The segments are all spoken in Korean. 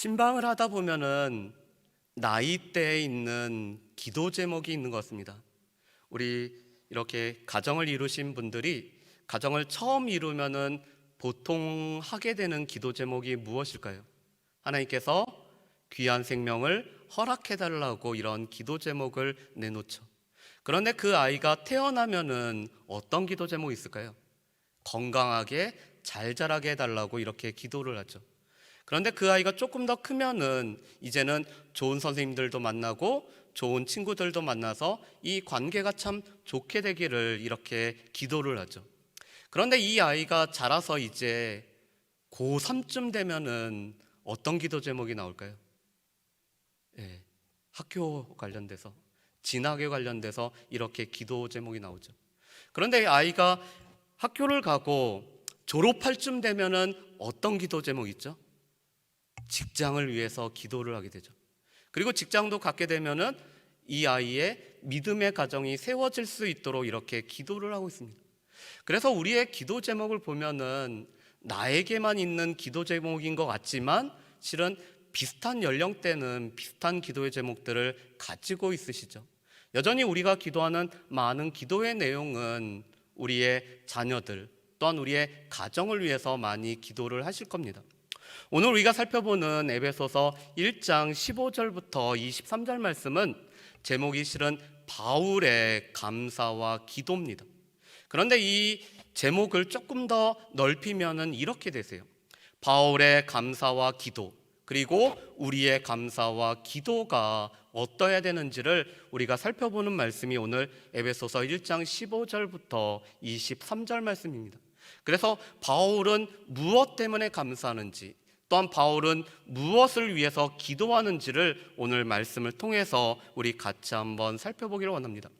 신방을 하다 보면은 나이대에 있는 기도 제목이 있는 것 같습니다. 우리 이렇게 가정을 이루신 분들이 가정을 처음 이루면은 보통 하게 되는 기도 제목이 무엇일까요? 하나님께서 귀한 생명을 허락해 달라고 이런 기도 제목을 내놓죠. 그런데 그 아이가 태어나면은 어떤 기도 제목이 있을까요? 건강하게 잘 자라게 해달라고 이렇게 기도를 하죠. 그런데 그 아이가 조금 더 크면은 이제는 좋은 선생님들도 만나고 좋은 친구들도 만나서 이 관계가 참 좋게 되기를 이렇게 기도를 하죠. 그런데 이 아이가 자라서 이제 고3쯤 되면은 어떤 기도 제목이 나올까요? 학교 관련돼서, 진학에 관련돼서 이렇게 기도 제목이 나오죠. 그런데 아이가 학교를 가고 졸업할 쯤 되면은 어떤 기도 제목이 있죠? 직장을 위해서 기도를 하게 되죠. 그리고 직장도 갖게 되면은 이 아이의 믿음의 가정이 세워질 수 있도록 이렇게 기도를 하고 있습니다. 그래서 우리의 기도 제목을 보면은 나에게만 있는 기도 제목인 것 같지만 실은 비슷한 연령대는 비슷한 기도의 제목들을 가지고 있으시죠. 여전히 우리가 기도하는 많은 기도의 내용은 우리의 자녀들 또한 우리의 가정을 위해서 많이 기도를 하실 겁니다. 오늘 우리가 살펴보는 에베소서 1장 15절부터 23절 말씀은 제목이 실은 바울의 감사와 기도입니다. 그런데 이 제목을 조금 더 넓히면은 이렇게 되세요. 바울의 감사와 기도, 그리고 우리의 감사와 기도가 어떠해야 되는지를 우리가 살펴보는 말씀이 오늘 에베소서 1장 15절부터 23절 말씀입니다. 그래서 바울은 무엇 때문에 감사하는지, 또한 바울은 무엇을 위해서 기도하는지를 오늘 말씀을 통해서 우리 같이 한번 살펴보기를 원합니다.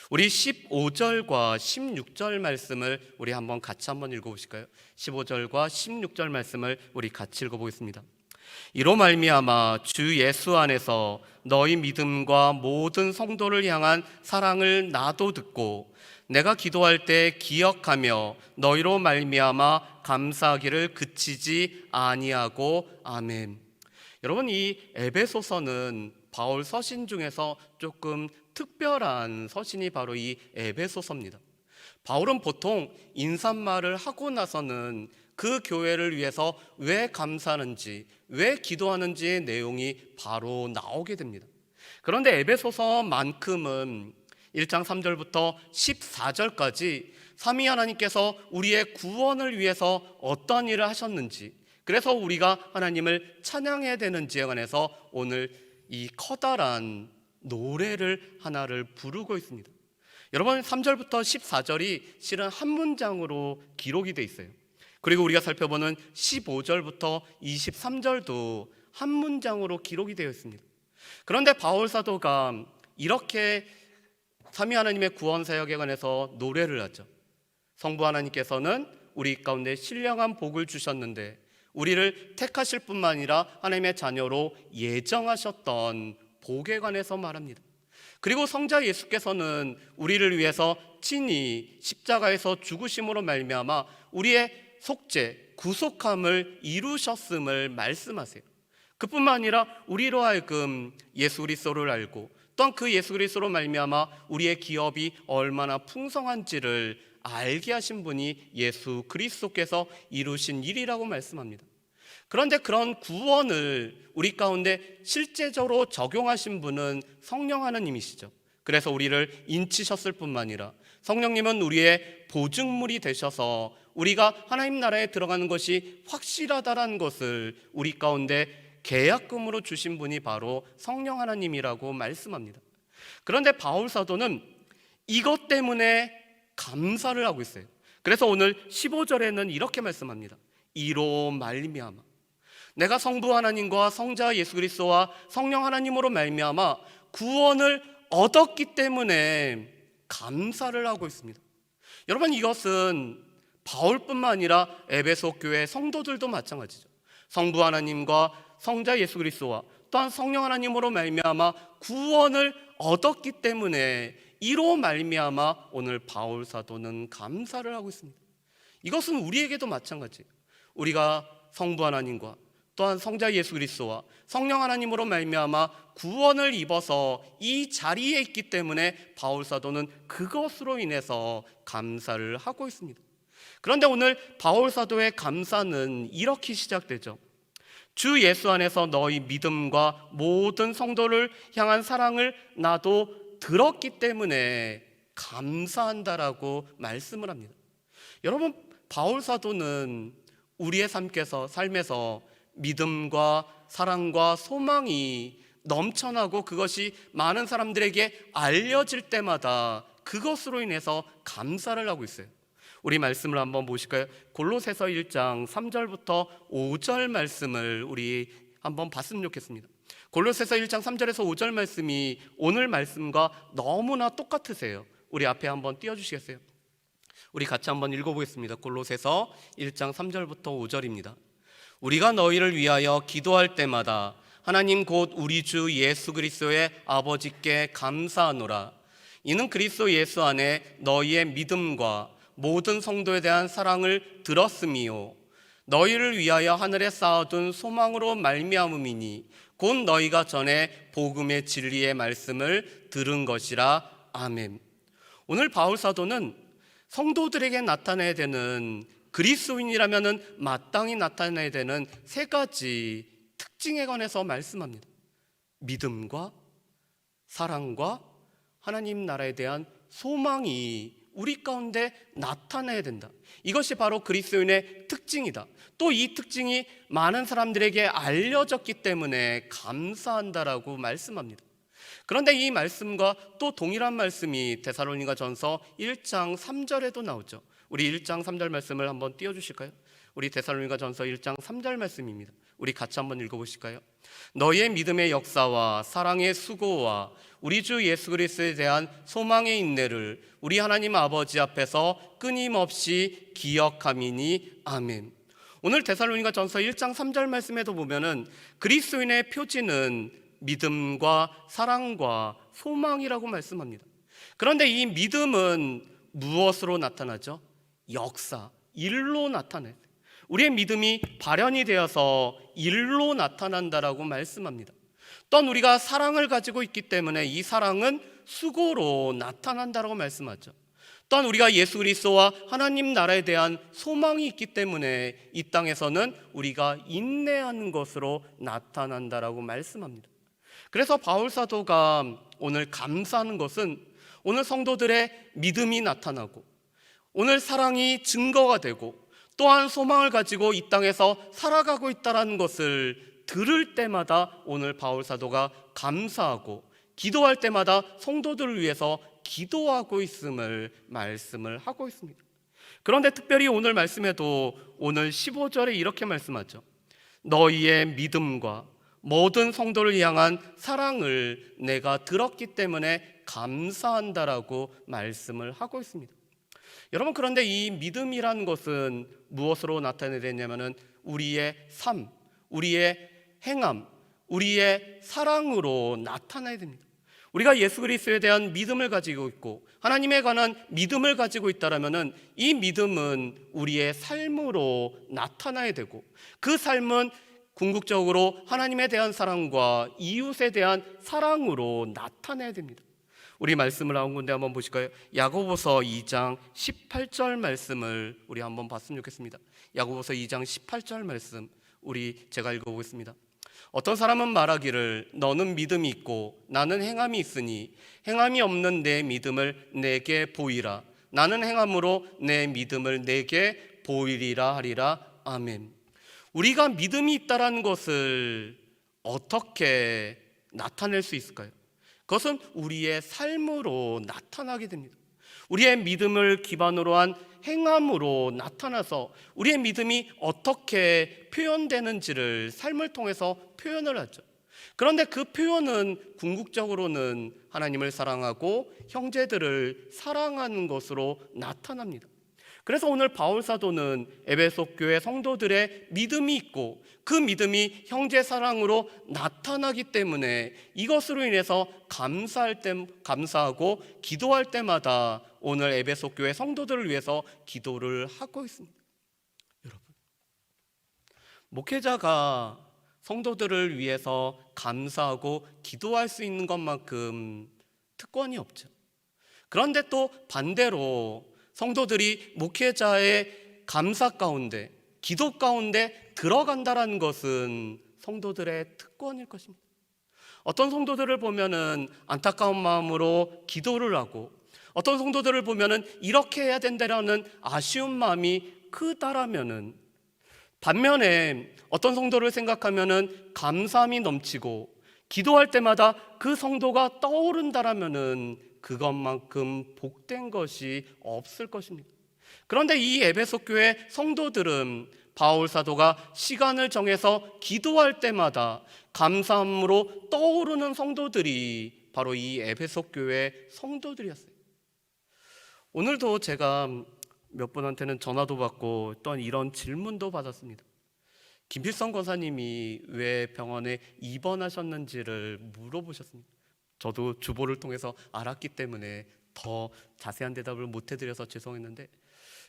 우리 15절과 16절 말씀을 우리 한번 같이 한번 읽어보실까요? 15절과 16절 말씀을 우리 같이 읽어보겠습니다. 이로 말미암아 주 예수 안에서 너희 믿음과 모든 성도를 향한 사랑을 나도 듣고 내가 기도할 때 기억하며 너희로 말미암아 감사하기를 그치지 아니하고 아멘. 여러분, 이 에베소서는 바울 서신 중에서 조금 특별한 서신이 바로 이 에베소서입니다. 바울은 보통 인사말을 하고 나서는 그 교회를 위해서 왜 감사하는지, 왜 기도하는지의 내용이 바로 나오게 됩니다. 그런데 에베소서만큼은 1장 3절부터 14절까지 삼위 하나님께서 우리의 구원을 위해서 어떤 일을 하셨는지, 그래서 우리가 하나님을 찬양해야 되는지에 관해서 오늘 이 커다란 노래를 하나를 부르고 있습니다. 여러분, 3절부터 14절이 실은 한 문장으로 기록이 돼 있어요. 그리고 우리가 살펴보는 15절부터 23절도 한 문장으로 기록이 되어 있습니다. 그런데 바울 사도가 이렇게 삼위 하나님의 구원 사역에 관해서 노래를 하죠. 성부 하나님께서는 우리 가운데 신령한 복을 주셨는데 우리를 택하실 뿐만 아니라 하나님의 자녀로 예정하셨던 복에 관해서 말합니다. 그리고 성자 예수께서는 우리를 위해서 친히 십자가에서 죽으심으로 말미암아 우리의 속죄, 구속함을 이루셨음을 말씀하세요. 그뿐만 아니라 우리로 하여금 예수 그리스도를 알고 또한 그 예수 그리스도로 말미암아 우리의 기업이 얼마나 풍성한지를 알게 하신 분이 예수 그리스도께서 이루신 일이라고 말씀합니다. 그런데 그런 구원을 우리 가운데 실제적으로 적용하신 분은 성령 하나님이시죠. 그래서 우리를 인치셨을 뿐만 아니라 성령님은 우리의 보증물이 되셔서 우리가 하나님 나라에 들어가는 것이 확실하다라는 것을 우리 가운데 계약금으로 주신 분이 바로 성령 하나님이라고 말씀합니다. 그런데 바울 사도는 이것 때문에 감사를 하고 있어요. 그래서 오늘 15절에는 이렇게 말씀합니다. 이로 말미암아 내가 성부 하나님과 성자 예수 그리스도와 성령 하나님으로 말미암아 구원을 얻었기 때문에 감사를 하고 있습니다. 여러분, 이것은 바울뿐만 아니라 에베소 교회 성도들도 마찬가지죠. 성부 하나님과 성자 예수 그리스도와 또한 성령 하나님으로 말미암아 구원을 얻었기 때문에 이로 말미암아 오늘 바울 사도는 감사를 하고 있습니다. 이것은 우리에게도 마찬가지예요. 우리가 성부 하나님과 또한 성자 예수 그리스도와 성령 하나님으로 말미암아 구원을 입어서 이 자리에 있기 때문에 바울 사도는 그것으로 인해서 감사를 하고 있습니다. 그런데 오늘 바울 사도의 감사는 이렇게 시작되죠. 주 예수 안에서 너희 믿음과 모든 성도를 향한 사랑을 나도 들었기 때문에 감사한다라고 말씀을 합니다. 여러분, 바울 사도는 우리의 삶에서 믿음과 사랑과 소망이 넘쳐나고 그것이 많은 사람들에게 알려질 때마다 그것으로 인해서 감사를 하고 있어요. 우리 말씀을 한번 보실까요? 골로새서 1장 3절부터 5절 말씀을 우리 한번 봤으면 좋겠습니다. 골로새서 1장 3절에서 5절 말씀이 오늘 말씀과 너무나 똑같으세요. 우리 앞에 한번 띄워주시겠어요? 우리 같이 한번 읽어보겠습니다. 골로새서 1장 3절부터 5절입니다. 우리가 너희를 위하여 기도할 때마다 하나님 곧 우리 주 예수 그리스도의 아버지께 감사하노라. 이는 그리스도 예수 안에 너희의 믿음과 모든 성도에 대한 사랑을 들었음이요 너희를 위하여 하늘에 쌓아둔 소망으로 말미암음이니 곧 너희가 전에 복음의 진리의 말씀을 들은 것이라. 아멘. 오늘 바울 사도는 성도들에게 나타내야 되는, 그리스도인이라면 마땅히 나타내야 되는 세 가지 특징에 관해서 말씀합니다. 믿음과 사랑과 하나님 나라에 대한 소망이 우리 가운데 나타나야 된다. 이것이 바로 그리스도인의 특징이다. 또 이 특징이 많은 사람들에게 알려졌기 때문에 감사한다라고 말씀합니다. 그런데 이 말씀과 또 동일한 말씀이 데살로니가전서 1장 3절에도 나오죠. 우리 1장 3절 말씀을 한번 띄워주실까요? 우리 데살로니가전서 1장 3절 말씀입니다. 우리 같이 한번 읽어보실까요? 너희의 믿음의 역사와 사랑의 수고와 우리 주 예수 그리스도에 대한 소망의 인내를 우리 하나님 아버지 앞에서 끊임없이 기억함이니. 아멘. 오늘 데살로니가전서 1장 3절 말씀에도 보면은 그리스도인의 표지는 믿음과 사랑과 소망이라고 말씀합니다. 그런데 이 믿음은 무엇으로 나타나죠? 역사, 일로 나타나요. 우리의 믿음이 발현이 되어서 일로 나타난다라고 말씀합니다. 또한 우리가 사랑을 가지고 있기 때문에 이 사랑은 수고로 나타난다라고 말씀하죠. 또한 우리가 예수 그리스도와 하나님 나라에 대한 소망이 있기 때문에 이 땅에서는 우리가 인내하는 것으로 나타난다라고 말씀합니다. 그래서 바울 사도가 오늘 감사하는 것은 오늘 성도들의 믿음이 나타나고 오늘 사랑이 증거가 되고 또한 소망을 가지고 이 땅에서 살아가고 있다는 것을 들을 때마다 오늘 바울 사도가 감사하고 기도할 때마다 성도들을 위해서 기도하고 있음을 말씀을 하고 있습니다. 그런데 특별히 오늘 말씀에도 오늘 15절에 이렇게 말씀하죠. 너희의 믿음과 모든 성도를 향한 사랑을 내가 들었기 때문에 감사한다라고 말씀을 하고 있습니다. 여러분, 그런데 이 믿음이라는 것은 무엇으로 나타내야 되냐면은 우리의 삶, 우리의 행함, 우리의 사랑으로 나타나야 됩니다. 우리가 예수 그리스도에 대한 믿음을 가지고 있고 하나님에 관한 믿음을 가지고 있다라면은 이 믿음은 우리의 삶으로 나타나야 되고 그 삶은 궁극적으로 하나님에 대한 사랑과 이웃에 대한 사랑으로 나타나야 됩니다. 우리 말씀을 한 군데 한번 보실까요? 야고보서 2장 18절 말씀을 우리 한번 봤으면 좋겠습니다. 야고보서 2장 18절 말씀 제가 읽어보겠습니다. 어떤 사람은 말하기를 너는 믿음이 있고 나는 행함이 있으니 행함이 없는 내 믿음을 내게 보이라. 나는 행함으로 내 믿음을 내게 보이리라 하리라. 아멘. 우리가 믿음이 있다는 것을 어떻게 나타낼 수 있을까요? 그것은 우리의 삶으로 나타나게 됩니다. 우리의 믿음을 기반으로 한 행함으로 나타나서 우리의 믿음이 어떻게 표현되는지를 삶을 통해서 표현을 하죠. 그런데 그 표현은 궁극적으로는 하나님을 사랑하고 형제들을 사랑하는 것으로 나타납니다. 그래서 오늘 바울 사도는 에베소 교회 성도들의 믿음이 있고 그 믿음이 형제 사랑으로 나타나기 때문에 이것으로 인해서 감사하고 기도할 때마다 오늘 에베소 교회 성도들을 위해서 기도를 하고 있습니다. 여러분, 목회자가 성도들을 위해서 감사하고 기도할 수 있는 것만큼 특권이 없죠. 그런데 또 반대로 성도들이 목회자의 감사 가운데, 기도 가운데 들어간다라는 것은 성도들의 특권일 것입니다. 어떤 성도들을 보면은 안타까운 마음으로 기도를 하고, 어떤 성도들을 보면은 이렇게 해야 된다라는 아쉬운 마음이 크다라면은, 반면에 어떤 성도를 생각하면은 감사함이 넘치고 기도할 때마다 그 성도가 떠오른다라면은 그것만큼 복된 것이 없을 것입니다. 그런데 이 에베소 교회 성도들은 바울 사도가 시간을 정해서 기도할 때마다 감사함으로 떠오르는 성도들이 바로 이 에베소 교회 성도들이었어요. 오늘도 제가 몇 분한테는 전화도 받고 또한 이런 질문도 받았습니다. 김필성 권사님이 왜 병원에 입원하셨는지를 물어보셨습니다. 저도 주보를 통해서 알았기 때문에 더 자세한 대답을 못 해드려서 죄송했는데,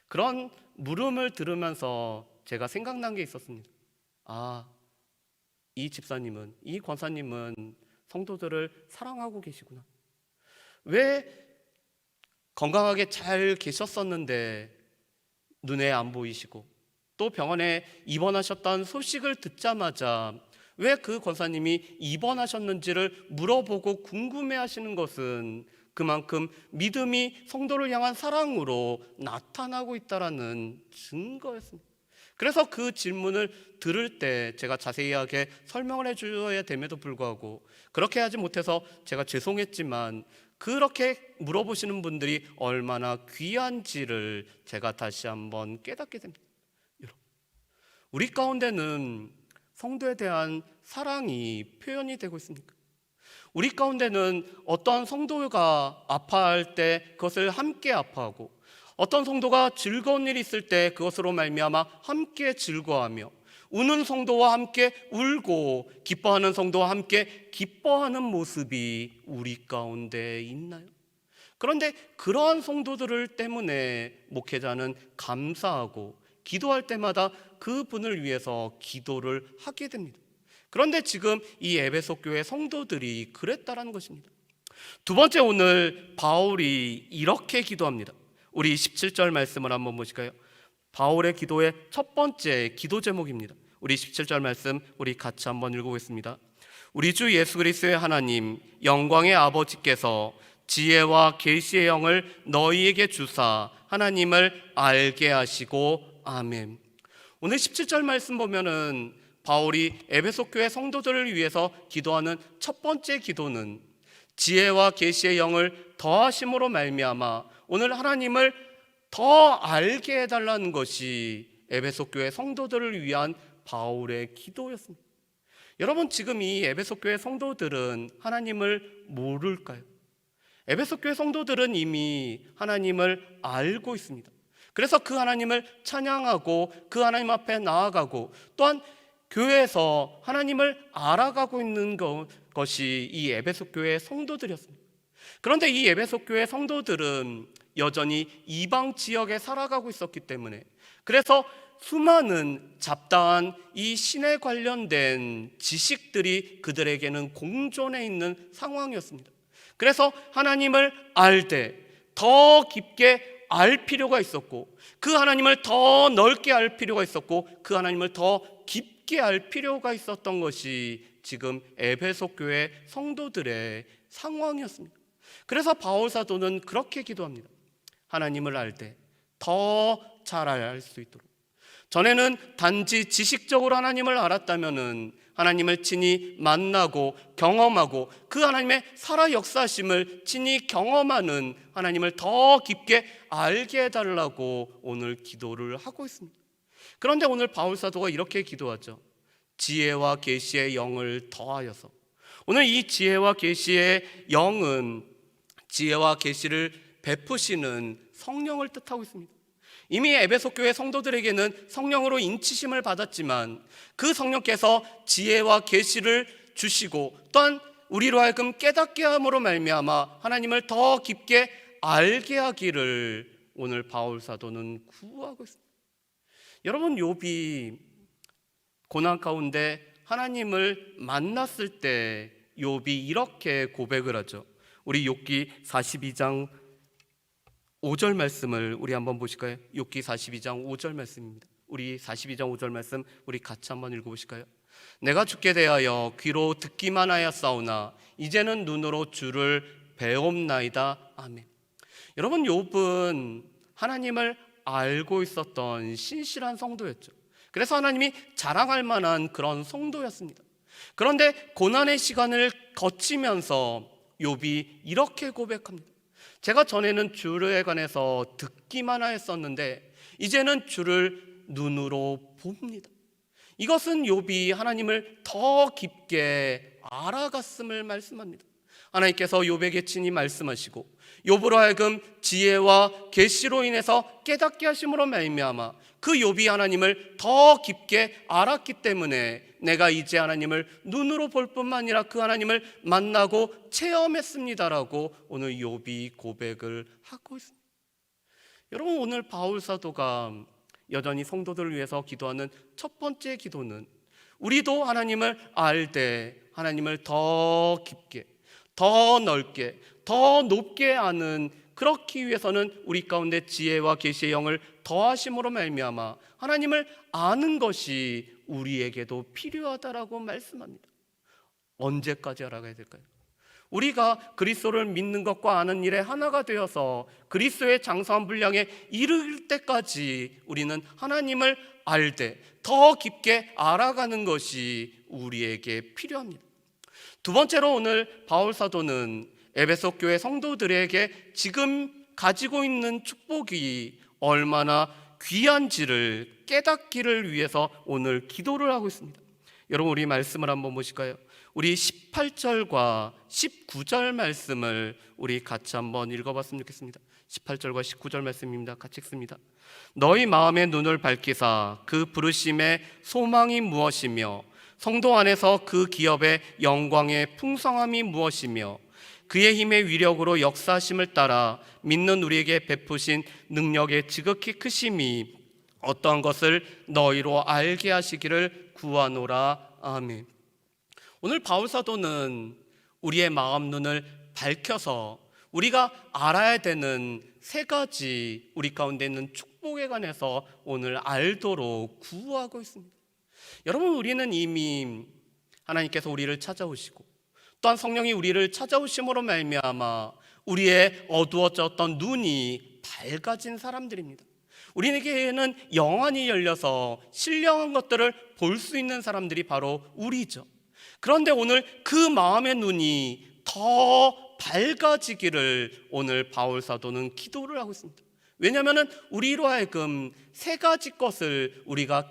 그런 물음을 들으면서 제가 생각난 게 있었습니다. 이 집사님은, 이 권사님은 성도들을 사랑하고 계시구나. 왜 건강하게 잘 계셨었는데 눈에 안 보이시고, 또 병원에 입원하셨다는 소식을 듣자마자 왜 그 권사님이 입원하셨는지를 물어보고 궁금해하시는 것은 그만큼 믿음이 성도를 향한 사랑으로 나타나고 있다는 증거였습니다. 그래서 그 질문을 들을 때 제가 자세하게 설명을 해줘야 됨에도 불구하고 그렇게 하지 못해서 제가 죄송했지만, 그렇게 물어보시는 분들이 얼마나 귀한지를 제가 다시 한번 깨닫게 됩니다. 우리 가운데는 성도에 대한 사랑이 표현이 되고 있습니까? 우리 가운데는 어떠한 성도가 아파할 때 그것을 함께 아파하고, 어떤 성도가 즐거운 일이 있을 때 그것으로 말미암아 함께 즐거워하며, 우는 성도와 함께 울고 기뻐하는 성도와 함께 기뻐하는 모습이 우리 가운데 있나요? 그런데 그러한 성도들을 때문에 목회자는 감사하고 기도할 때마다 그분을 위해서 기도를 하게 됩니다. 그런데 지금 이 에베소 교회 성도들이 그랬다라는 것입니다. 두 번째, 오늘 바울이 이렇게 기도합니다. 우리 17절 말씀을 한번 보실까요? 바울의 기도의 첫 번째 기도 제목입니다. 우리 17절 말씀 우리 같이 한번 읽어보겠습니다. 우리 주 예수 그리스도의 하나님 영광의 아버지께서 지혜와 계시의 영을 너희에게 주사 하나님을 알게 하시고 아멘. 오늘 17절 말씀 보면은 바울이 에베소 교회 성도들을 위해서 기도하는 첫 번째 기도는 지혜와 계시의 영을 더하심으로 말미암아 오늘 하나님을 더 알게 해달라는 것이 에베소 교회 성도들을 위한 바울의 기도였습니다. 여러분, 지금 이 에베소 교회 성도들은 하나님을 모를까요? 에베소 교회 성도들은 이미 하나님을 알고 있습니다. 그래서 그 하나님을 찬양하고 그 하나님 앞에 나아가고, 또한 교회에서 하나님을 알아가고 있는 것이 이 에베소 교회 성도들이었습니다. 그런데 이 에베소 교회 성도들은 여전히 이방 지역에 살아가고 있었기 때문에, 그래서 수많은 잡다한 이 신에 관련된 지식들이 그들에게는 공존해 있는 상황이었습니다. 그래서 하나님을 알 때 더 깊게 알 필요가 있었고, 그 하나님을 더 넓게 알 필요가 있었고, 그 하나님을 더 깊게 알 필요가 있었던 것이 지금 에베소 교회 성도들의 상황이었습니다. 그래서 바울 사도는 그렇게 기도합니다. 하나님을 알 때 더 잘 알 수 있도록. 전에는 단지 지식적으로 하나님을 알았다면은 하나님을 친히 만나고 경험하고 그 하나님의 살아 역사심을 친히 경험하는 하나님을 더 깊게 알게 해달라고 오늘 기도를 하고 있습니다. 그런데 오늘 바울 사도가 이렇게 기도하죠. 지혜와 계시의 영을 더하여서. 오늘 이 지혜와 계시의 영은 지혜와 계시를 베푸시는 성령을 뜻하고 있습니다. 이미 에베소 교회 성도들에게는 성령으로 인치심을 받았지만 그 성령께서 지혜와 계시를 주시고, 또한 우리로 하여금 깨닫게 함으로 말미암아 하나님을 더 깊게 알게 하기를 오늘 바울 사도는 구하고 있습니다. 여러분, 욥이 고난 가운데 하나님을 만났을 때 욥이 이렇게 고백을 하죠. 우리 욥기 42장 5절 말씀을 우리 한번 보실까요? 욥기 42장 5절 말씀입니다. 우리 42장 5절 말씀 우리 같이 한번 읽어보실까요? 내가 주께 대하여 귀로 듣기만 하였사오나 이제는 눈으로 주를 배옵나이다. 아멘. 여러분, 욥은 하나님을 알고 있었던 신실한 성도였죠. 그래서 하나님이 자랑할 만한 그런 성도였습니다. 그런데 고난의 시간을 거치면서 욥이 이렇게 고백합니다. 제가 전에는 주에 관해서 듣기만 하였었는데 이제는 주를 눈으로 봅니다. 이것은 욥이 하나님을 더 깊게 알아갔음을 말씀합니다. 하나님께서 욥에게 친히 말씀하시고 욥으로 하여금 지혜와 계시로 인해서 깨닫게 하심으로 말미암아 그 욥이 하나님을 더 깊게 알았기 때문에 내가 이제 하나님을 눈으로 볼 뿐만 아니라 그 하나님을 만나고 체험했습니다라고 오늘 욥이 고백을 하고 있습니다. 여러분, 오늘 바울 사도가 여전히 성도들을 위해서 기도하는 첫 번째 기도는 우리도 하나님을 알 때 하나님을 더 깊게, 더 넓게, 더 높게 아는, 그렇기 위해서는 우리 가운데 지혜와 계시의 영을 더하심으로 말미암아 하나님을 아는 것이 우리에게도 필요하다라고 말씀합니다. 언제까지 알아가야 될까요? 우리가 그리스도를 믿는 것과 아는 일에 하나가 되어서 그리스도의 장성한 분량에 이를 때까지 우리는 하나님을 알 때 더 깊게 알아가는 것이 우리에게 필요합니다. 두 번째로 오늘 바울 사도는 에베소 교회 성도들에게 지금 가지고 있는 축복이 얼마나 귀한지를 깨닫기를 위해서 오늘 기도를 하고 있습니다. 여러분, 우리 말씀을 한번 보실까요? 우리 18절과 19절 말씀을 우리 같이 한번 읽어봤으면 좋겠습니다. 18절과 19절 말씀입니다. 같이 읽습니다. 너희 마음의 눈을 밝히사 그 부르심의 소망이 무엇이며 성도 안에서 그 기업의 영광의 풍성함이 무엇이며 그의 힘의 위력으로 역사하심을 따라 믿는 우리에게 베푸신 능력의 지극히 크심이 어떠한 것을 너희로 알게 하시기를 구하노라. 아멘. 오늘 바울 사도는 우리의 마음 눈을 밝혀서 우리가 알아야 되는 세 가지 우리 가운데 있는 축복에 관해서 오늘 알도록 구하고 있습니다. 여러분, 우리는 이미 하나님께서 우리를 찾아오시고 또한 성령이 우리를 찾아오심으로 말미암아 우리의 어두워졌던 눈이 밝아진 사람들입니다. 우리에게는 영안이 열려서 신령한 것들을 볼 수 있는 사람들이 바로 우리죠. 그런데 오늘 그 마음의 눈이 더 밝아지기를 오늘 바울 사도는 기도를 하고 있습니다. 왜냐하면 우리로 하여금 세 가지 것을 우리가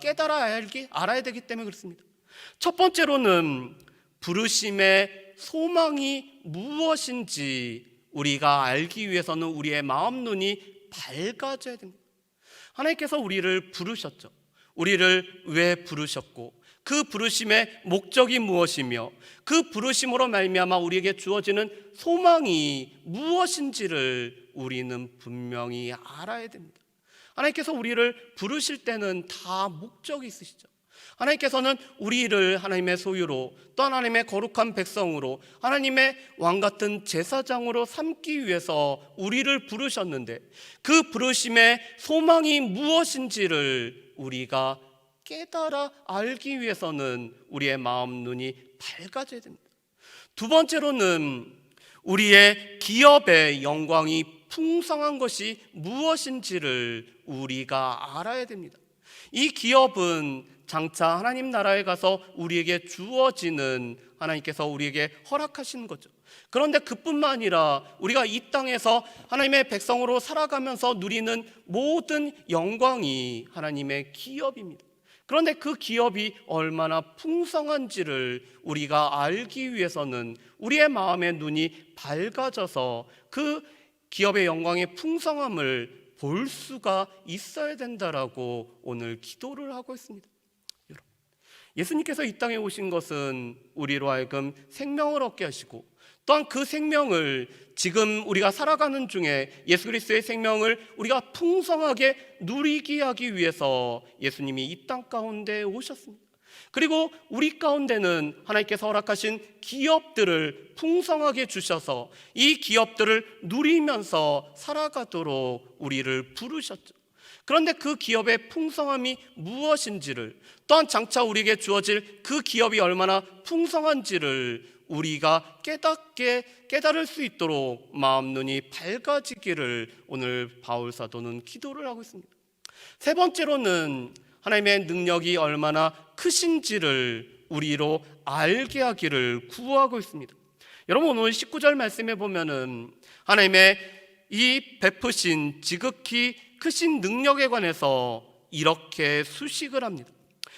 알아야 되기 때문에 그렇습니다. 첫 번째로는 부르심의 소망이 무엇인지 우리가 알기 위해서는 우리의 마음 눈이 밝아져야 됩니다. 하나님께서 우리를 부르셨죠. 우리를 왜 부르셨고 그 부르심의 목적이 무엇이며 그 부르심으로 말미암아 우리에게 주어지는 소망이 무엇인지를 우리는 분명히 알아야 됩니다. 하나님께서 우리를 부르실 때는 다 목적이 있으시죠. 하나님께서는 우리를 하나님의 소유로 또 하나님의 거룩한 백성으로 하나님의 왕같은 제사장으로 삼기 위해서 우리를 부르셨는데 그 부르심의 소망이 무엇인지를 우리가 깨달아 알기 위해서는 우리의 마음 눈이 밝아져야 됩니다. 두 번째로는 우리의 기업의 영광이 풍성한 것이 무엇인지를 우리가 알아야 됩니다. 이 기업은 장차 하나님 나라에 가서 우리에게 주어지는, 하나님께서 우리에게 허락하시는 거죠. 그런데 그뿐만 아니라 우리가 이 땅에서 하나님의 백성으로 살아가면서 누리는 모든 영광이 하나님의 기업입니다. 그런데 그 기업이 얼마나 풍성한지를 우리가 알기 위해서는 우리의 마음의 눈이 밝아져서 그 기업의 영광의 풍성함을 볼 수가 있어야 된다라고 오늘 기도를 하고 있습니다. 예수님께서 이 땅에 오신 것은 우리로 하여금 생명을 얻게 하시고 또한 그 생명을 지금 우리가 살아가는 중에 예수 그리스도의 생명을 우리가 풍성하게 누리게 하기 위해서 예수님이 이 땅 가운데 오셨습니다. 그리고 우리 가운데는 하나님께서 허락하신 기업들을 풍성하게 주셔서 이 기업들을 누리면서 살아가도록 우리를 부르셨죠. 그런데 그 기업의 풍성함이 무엇인지를, 또한 장차 우리에게 주어질 그 기업이 얼마나 풍성한지를 우리가 깨달을 수 있도록 마음 눈이 밝아지기를 오늘 바울 사도는 기도를 하고 있습니다. 세 번째로는 하나님의 능력이 얼마나 크신지를 우리로 알게 하기를 구하고 있습니다. 여러분, 오늘 19절 말씀에 보면은 하나님의 이 베푸신 지극히 크신 능력에 관해서 이렇게 수식을 합니다.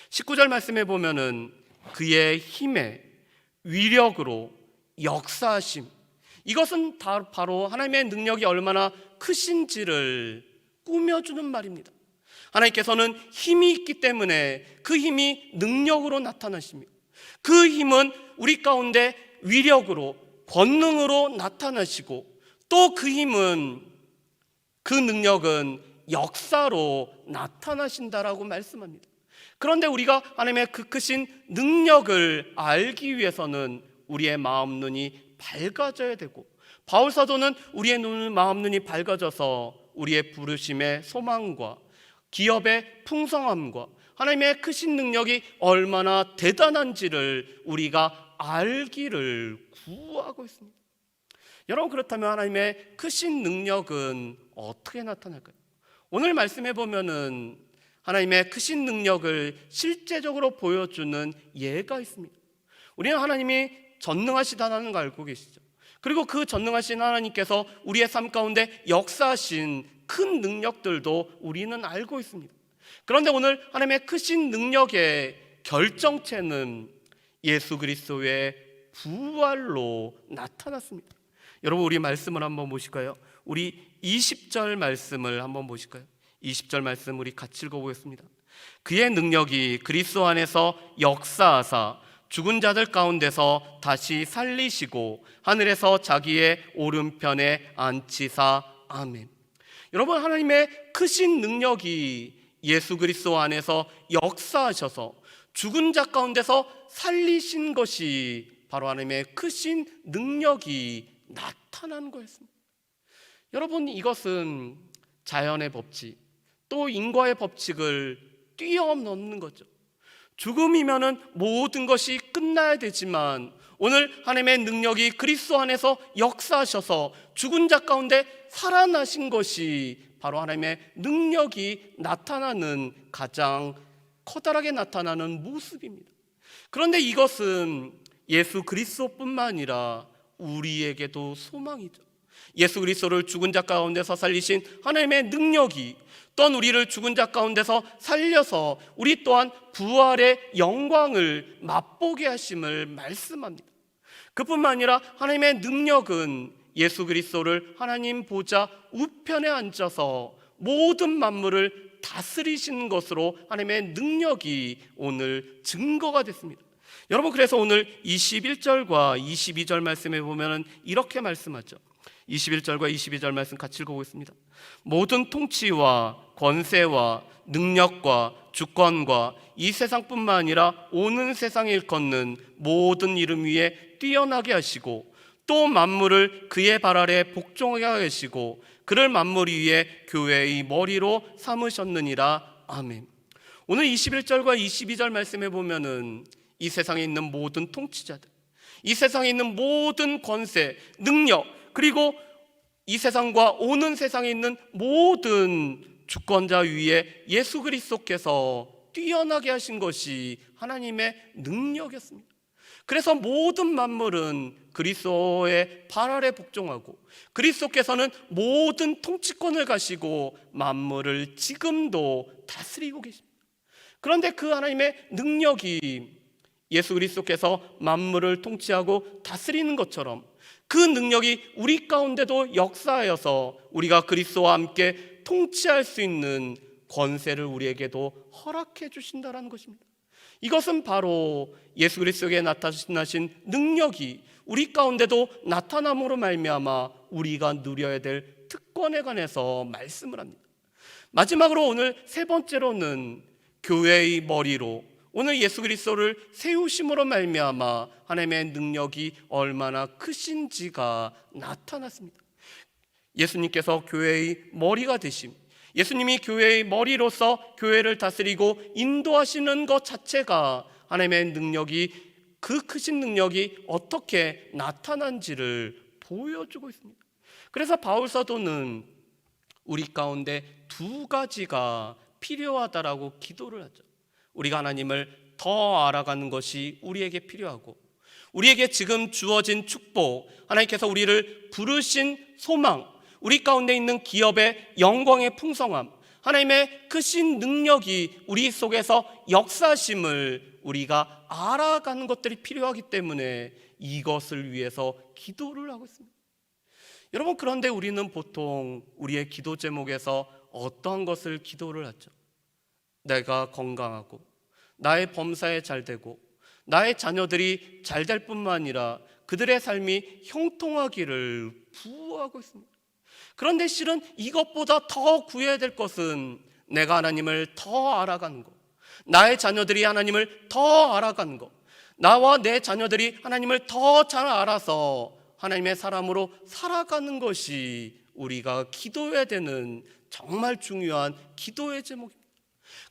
19절 말씀에 보면은 그의 힘에 위력으로 역사하심, 이것은 바로 하나님의 능력이 얼마나 크신지를 꾸며주는 말입니다. 하나님께서는 힘이 있기 때문에 그 힘이 능력으로 나타나십니다. 그 힘은 우리 가운데 위력으로, 권능으로 나타나시고, 또 그 힘은, 그 능력은 역사로 나타나신다라고 말씀합니다. 그런데 우리가 하나님의 그 크신 능력을 알기 위해서는 우리의 마음 눈이 밝아져야 되고, 바울 사도는 우리의 마음 눈이 밝아져서 우리의 부르심의 소망과 기업의 풍성함과 하나님의 크신 능력이 얼마나 대단한지를 우리가 알기를 구하고 있습니다. 여러분, 그렇다면 하나님의 크신 능력은 어떻게 나타날까요? 오늘 말씀해 보면은 하나님의 크신 능력을 실제적으로 보여주는 예가 있습니다. 우리는 하나님이 전능하시다는 걸 알고 계시죠. 그리고 그 전능하신 하나님께서 우리의 삶 가운데 역사하신 큰 능력들도 우리는 알고 있습니다. 그런데 오늘 하나님의 크신 능력의 결정체는 예수 그리스도의 부활로 나타났습니다. 여러분, 우리 말씀을 한번 보실까요? 우리 20절 말씀을 한번 보실까요? 20절 말씀 우리 같이 읽어보겠습니다. 그의 능력이 그리스도 안에서 역사하사 죽은 자들 가운데서 다시 살리시고 하늘에서 자기의 오른편에 앉히사. 아멘. 여러분, 하나님의 크신 능력이 예수 그리스도 안에서 역사하셔서 죽은 자 가운데서 살리신 것이 바로 하나님의 크신 능력이 나타난 거였습니다. 여러분, 이것은 자연의 법칙, 또 인과의 법칙을 뛰어넘는 거죠. 죽음이면은 모든 것이 끝나야 되지만 오늘 하나님의 능력이 그리스도 안에서 역사하셔서 죽은 자 가운데 살아나신 것이 바로 하나님의 능력이 나타나는, 가장 커다랗게 나타나는 모습입니다. 그런데 이것은 예수 그리스도뿐만 아니라 우리에게도 소망이죠. 예수 그리스도를 죽은 자 가운데서 살리신 하나님의 능력이 또한 우리를 죽은 자 가운데서 살려서 우리 또한 부활의 영광을 맛보게 하심을 말씀합니다. 그뿐만 아니라 하나님의 능력은 예수 그리스도를 하나님 보좌 우편에 앉아서 모든 만물을 다스리시는 것으로 하나님의 능력이 오늘 증거가 됐습니다. 여러분, 그래서 오늘 21절과 22절 말씀에 보면 이렇게 말씀하죠. 21절과 22절 말씀 같이 읽어보겠습니다. 모든 통치와 권세와 능력과 주권과 이 세상뿐만 아니라 오는 세상에 일컫는 모든 이름 위에 뛰어나게 하시고 또 만물을 그의 발 아래 복종하게 하시고 그를 만물 위에 교회의 머리로 삼으셨느니라. 아멘. 오늘 21절과 22절 말씀에 보면은 이 세상에 있는 모든 통치자들, 이 세상에 있는 모든 권세, 능력, 그리고 이 세상과 오는 세상에 있는 모든 주권자 위에 예수 그리스도께서 뛰어나게 하신 것이 하나님의 능력이었습니다. 그래서 모든 만물은 그리스도의 발 아래 복종하고 그리스도께서는 모든 통치권을 가시고 만물을 지금도 다스리고 계십니다. 그런데 그 하나님의 능력이 예수 그리스도께서 만물을 통치하고 다스리는 것처럼 그 능력이 우리 가운데도 역사하여서 우리가 그리스도와 함께 통치할 수 있는 권세를 우리에게도 허락해 주신다는 것입니다. 이것은 바로 예수 그리스도에게 나타나신 능력이 우리 가운데도 나타남으로 말미암아 우리가 누려야 될 특권에 관해서 말씀을 합니다. 마지막으로 오늘 세 번째로는 교회의 머리로 오늘 예수 그리스도를 세우심으로 말미암아 하나님의 능력이 얼마나 크신지가 나타났습니다. 예수님께서 교회의 머리가 되심, 예수님이 교회의 머리로서 교회를 다스리고 인도하시는 것 자체가 하나님의 능력이, 그 크신 능력이 어떻게 나타난지를 보여주고 있습니다. 그래서 바울 사도는 우리 가운데 두 가지가 필요하다라고 기도를 하죠. 우리가 하나님을 더 알아가는 것이 우리에게 필요하고, 우리에게 지금 주어진 축복, 하나님께서 우리를 부르신 소망, 우리 가운데 있는 기업의 영광의 풍성함, 하나님의 크신 능력이 우리 속에서 역사심을 우리가 알아가는 것들이 필요하기 때문에 이것을 위해서 기도를 하고 있습니다. 여러분, 그런데 우리는 보통 우리의 기도 제목에서 어떠한 것을 기도를 하죠? 내가 건강하고, 나의 범사에 잘 되고, 나의 자녀들이 잘 될 뿐만 아니라 그들의 삶이 형통하기를 부호하고 있습니다. 그런데 실은 이것보다 더 구해야 될 것은 내가 하나님을 더 알아가는 것, 나의 자녀들이 하나님을 더 알아가는 것, 나와 내 자녀들이 하나님을 더 잘 알아서 하나님의 사람으로 살아가는 것이 우리가 기도해야 되는 정말 중요한 기도의 제목입니다.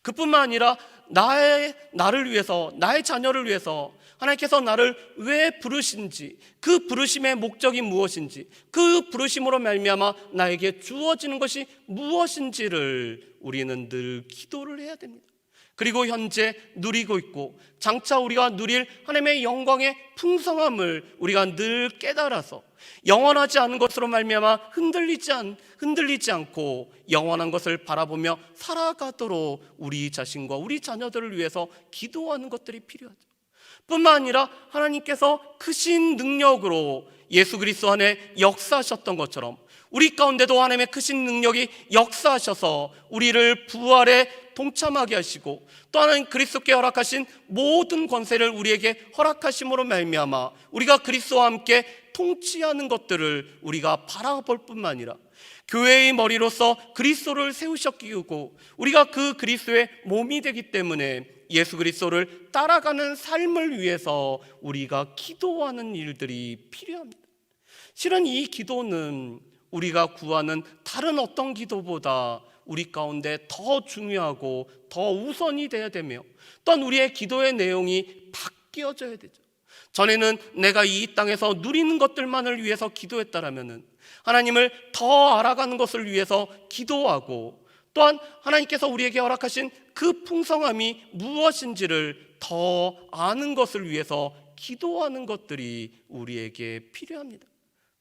그뿐만 아니라 나를 위해서, 나의 자녀를 위해서 하나님께서 나를 왜 부르신지, 그 부르심의 목적이 무엇인지, 그 부르심으로 말미암아 나에게 주어지는 것이 무엇인지를 우리는 늘 기도를 해야 됩니다. 그리고 현재 누리고 있고 장차 우리가 누릴 하나님의 영광의 풍성함을 우리가 늘 깨달아서 영원하지 않은 것으로 말미암아 흔들리지 않고 영원한 것을 바라보며 살아가도록 우리 자신과 우리 자녀들을 위해서 기도하는 것들이 필요하죠. 뿐만 아니라 하나님께서 크신 능력으로 예수 그리스도 안에 역사하셨던 것처럼 우리 가운데도 하나님의 크신 능력이 역사하셔서 우리를 부활에 동참하게 하시고, 또 하나님 그리스도께 허락하신 모든 권세를 우리에게 허락하심으로 말미암아 우리가 그리스도와 함께 통치하는 것들을 우리가 바라볼 뿐만 아니라 교회의 머리로서 그리스도를 세우셨기고 우리가 그 그리스도의 몸이 되기 때문에 예수 그리스도를 따라가는 삶을 위해서 우리가 기도하는 일들이 필요합니다. 실은 이 기도는 우리가 구하는 다른 어떤 기도보다 우리 가운데 더 중요하고 더 우선이 되어야 되며, 또한 우리의 기도의 내용이 바뀌어져야 되죠. 전에는 내가 이 땅에서 누리는 것들만을 위해서 기도했다라면은 하나님을 더 알아가는 것을 위해서 기도하고, 또한 하나님께서 우리에게 허락하신 그 풍성함이 무엇인지를 더 아는 것을 위해서 기도하는 것들이 우리에게 필요합니다.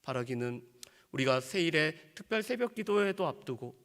바라기는 우리가 새일에 특별 새벽 기도회도 앞두고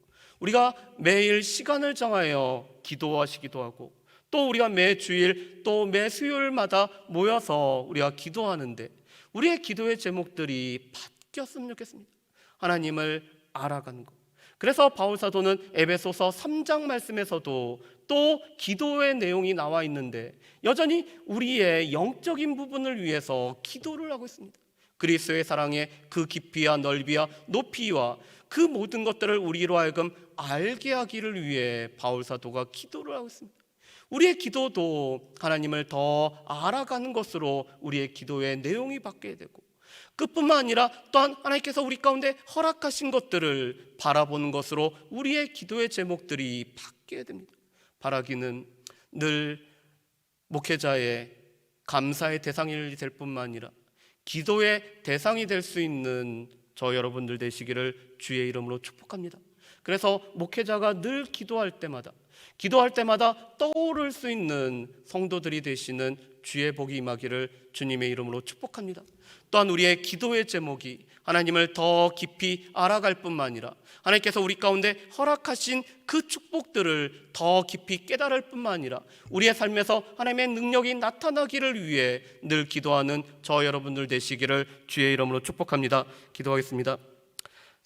우리가 매일 시간을 정하여 기도하시기도 하고, 또 우리가 매 주일 또 매 수요일마다 모여서 우리가 기도하는데 우리의 기도의 제목들이 바뀌었으면 좋겠습니다. 하나님을 알아가는 것. 그래서 바울 사도는 에베소서 3장 말씀에서도 또 기도의 내용이 나와 있는데 여전히 우리의 영적인 부분을 위해서 기도를 하고 있습니다. 그리스도의 사랑의 그 깊이와 넓이와 높이와 그 모든 것들을 우리로 하여금 알게 하기를 위해 바울 사도가 기도를 하고 있습니다. 우리의 기도도 하나님을 더 알아가는 것으로 우리의 기도의 내용이 바뀌어야 되고, 그뿐만 아니라 또한 하나님께서 우리 가운데 허락하신 것들을 바라보는 것으로 우리의 기도의 제목들이 바뀌어야 됩니다. 바라기는 늘 목회자의 감사의 대상이 될 뿐만 아니라 기도의 대상이 될 수 있는 저 여러분들 되시기를 주의 이름으로 축복합니다. 그래서 목회자가 늘 기도할 때마다 떠오를 수 있는 성도들이 되시는 주의 복이 임하기를 주님의 이름으로 축복합니다. 또한 우리의 기도의 제목이 하나님을 더 깊이 알아갈 뿐만 아니라 하나님께서 우리 가운데 허락하신 그 축복들을 더 깊이 깨달을 뿐만 아니라 우리의 삶에서 하나님의 능력이 나타나기를 위해 늘 기도하는 저 여러분들 되시기를 주의 이름으로 축복합니다. 기도하겠습니다.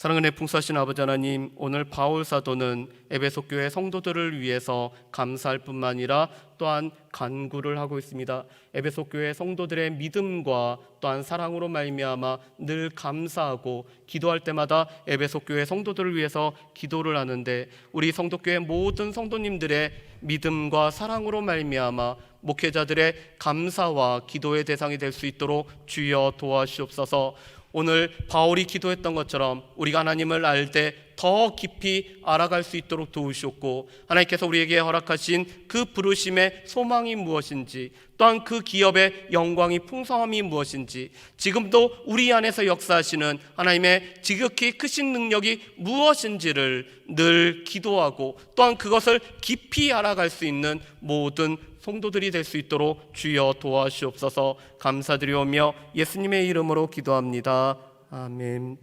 사랑은혜 풍성하신 아버지 하나님, 오늘 바울 사도는 에베소 교회 성도들을 위해서 감사할 뿐만 아니라 또한 간구를 하고 있습니다. 에베소 교회 성도들의 믿음과 또한 사랑으로 말미암아 늘 감사하고 기도할 때마다 에베소 교회 성도들을 위해서 기도를 하는데, 우리 성도교회 모든 성도님들의 믿음과 사랑으로 말미암아 목회자들의 감사와 기도의 대상이 될 수 있도록 주여 도와주옵소서. 오늘 바울이 기도했던 것처럼 우리가 하나님을 알 때 더 깊이 알아갈 수 있도록 도우시옵고, 하나님께서 우리에게 허락하신 그 부르심의 소망이 무엇인지, 또한 그 기업의 영광이 풍성함이 무엇인지, 지금도 우리 안에서 역사하시는 하나님의 지극히 크신 능력이 무엇인지를 늘 기도하고 또한 그것을 깊이 알아갈 수 있는 모든 성도들이 될 수 있도록 주여 도와주옵소서. 감사드리오며 예수님의 이름으로 기도합니다. 아멘.